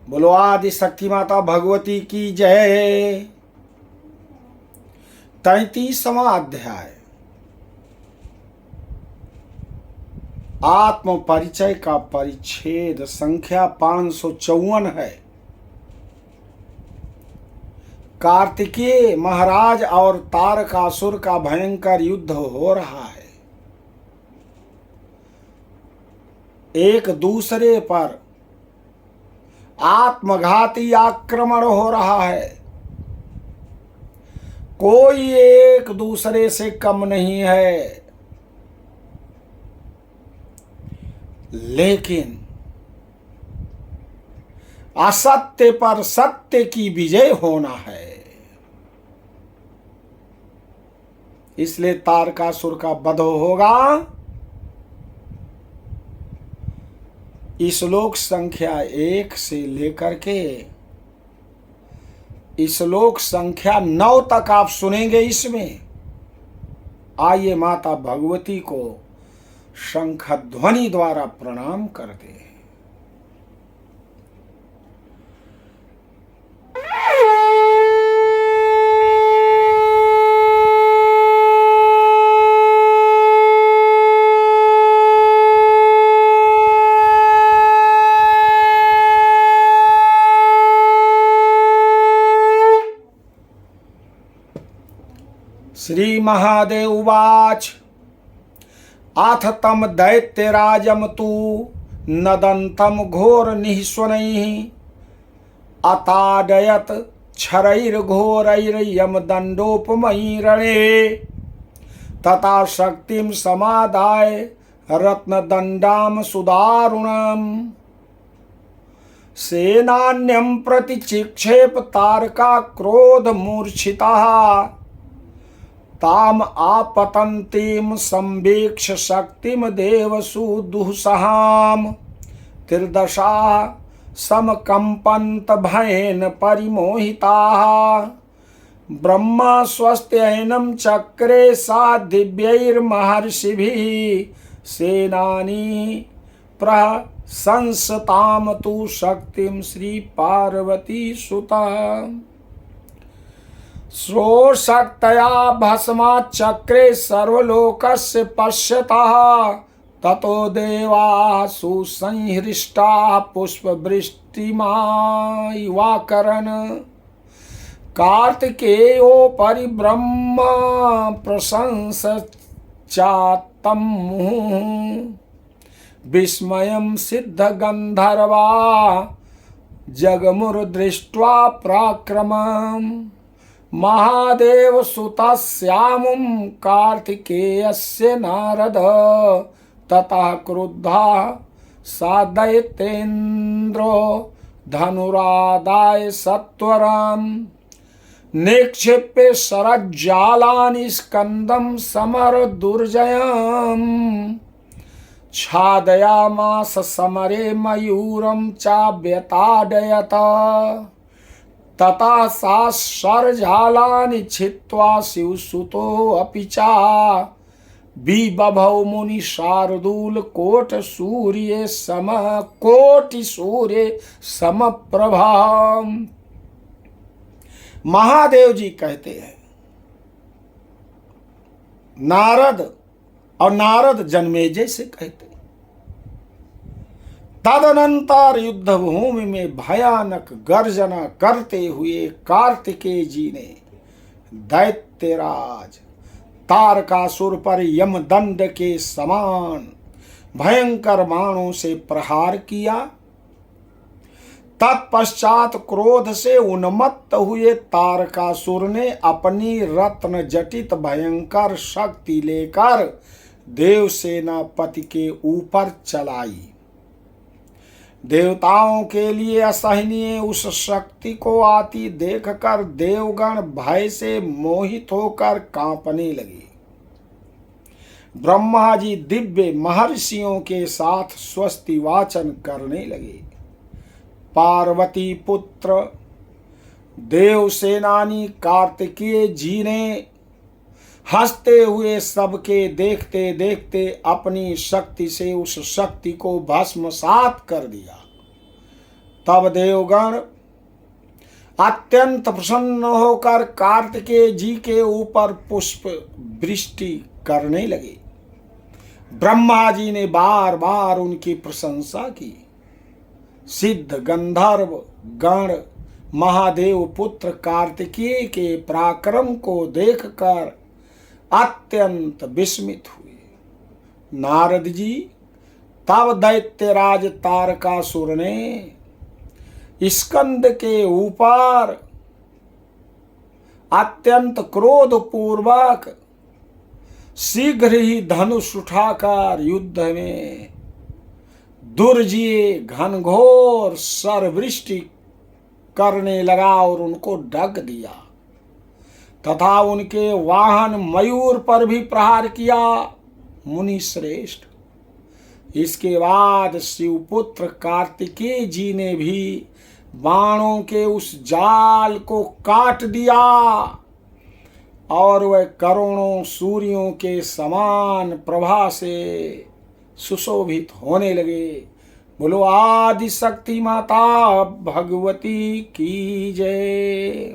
बोलो आदि शक्ति माता भगवती की जय। 33वां अध्याय आत्म परिचय का परिच्छेद संख्या 554 है। कार्तिकेय महाराज और तारकासुर का भयंकर युद्ध हो रहा है। एक दूसरे पर आत्मघाती आक्रमण हो रहा है। कोई एक दूसरे से कम नहीं है, लेकिन असत्य पर सत्य की विजय होना है। इसलिए तारकासुर का वध होगा। श्लोक संख्या 1 से लेकर के श्लोक संख्या 9 तक आप सुनेंगे। इसमें आइए माता भगवती को शंख ध्वनि द्वारा प्रणाम करते हैं। श्री महादेव उवाच अथ तम दैत्यराजम तु नदन्तं घोर निःस्वनैः अताडयत क्षरैर्घोरैर्यम दंडोपमयी रणे तथा शक्तिं समादाय रत्नदंडाम सुदारुणम् सेनान्यं प्रति चिक्षेप तारका क्रोध मूर्छिताः ताम आपतंतीम संवीक्ष शक्तिम देवसु दुःसहाम त्रिदशा समकंपन्त भयेन परिमोहिताः ब्रह्मा स्वस्त्यैनं चक्रे सा दिव्यैर्महर्षिभिः सेनानी प्रशंसताम तु शक्तिं श्री पार्वती सुता श्रोशक्तया भस्मा चक्रे सर्वलोकस्य पश्यतः ततो देवाः सुसंहृष्टाः पुष्पवृष्टिमाइवाकरन् कार्तिकेयोपरि ब्रह्म प्रशंसच्चात्तं विस्मयं सिद्धगन्धर्वा जगमुर्दृष्ट्वा प्राक्रमम् महादेव सुतस्यामुं कार्तिकेयस्य नारद ततः क्रुद्धः सा दैत्येन्द्रो धनुरादाय सत्वरम् निक्षिप्य शरज्जालानि स्कन्दं समरदुर्जयम् छादयामास समरे मयूरं चाव्यताडयत तथा सा शरजालानि छित्त्वा शिवसुतो अपि चा विबभौ मुनि शार्दूल कोटि सूर्य समप्रभा। महादेव जी कहते हैं नारद और नारद जन्मेजय से कहते हैं तदनंतर युद्ध भूमि में भयानक गर्जना करते हुए कार्तिकेय जी ने दैत्यराज तारकासुर पर यमदंड के समान भयंकर बाणों से प्रहार किया। तत्पश्चात क्रोध से उन्मत्त हुए तारकासुर ने अपनी रत्न जटित भयंकर शक्ति लेकर देवसेनापति के ऊपर चलाई। देवताओं के लिए असहनीय उस शक्ति को आती देखकर देवगण भय से मोहित होकर कांपने लगे। ब्रह्मा जी दिव्य महर्षियों के साथ स्वस्ति वाचन करने लगे। पार्वती पुत्र देवसेनानी कार्तिकेय जी ने हंसते हुए सबके देखते देखते अपनी शक्ति से उस शक्ति को भस्मसात कर दिया। तब देवगण अत्यंत प्रसन्न होकर कार्तिकेय जी के ऊपर पुष्प वृष्टि करने लगे। ब्रह्मा जी ने बार बार उनकी प्रशंसा की। सिद्ध गंधर्व गण महादेव पुत्र कार्तिकेय के पराक्रम को देखकर अत्यंत विस्मित हुए। नारद जी तब दैत्यराज तारकासुर ने स्कंद के ऊपर अत्यंत क्रोध पूर्वक शीघ्र ही धनुष उठाकर युद्ध में दुर्जय घनघोर सरवृष्टि करने लगा और उनको ढक दिया तथा उनके वाहन मयूर पर भी प्रहार किया। मुनि श्रेष्ठ, इसके बाद शिवपुत्र कार्तिकेय जी ने भी बाणों के उस जाल को काट दिया और वह करोड़ों सूर्यों के समान प्रभा से सुशोभित होने लगे। बोलो आदि शक्ति माता भगवती की जय।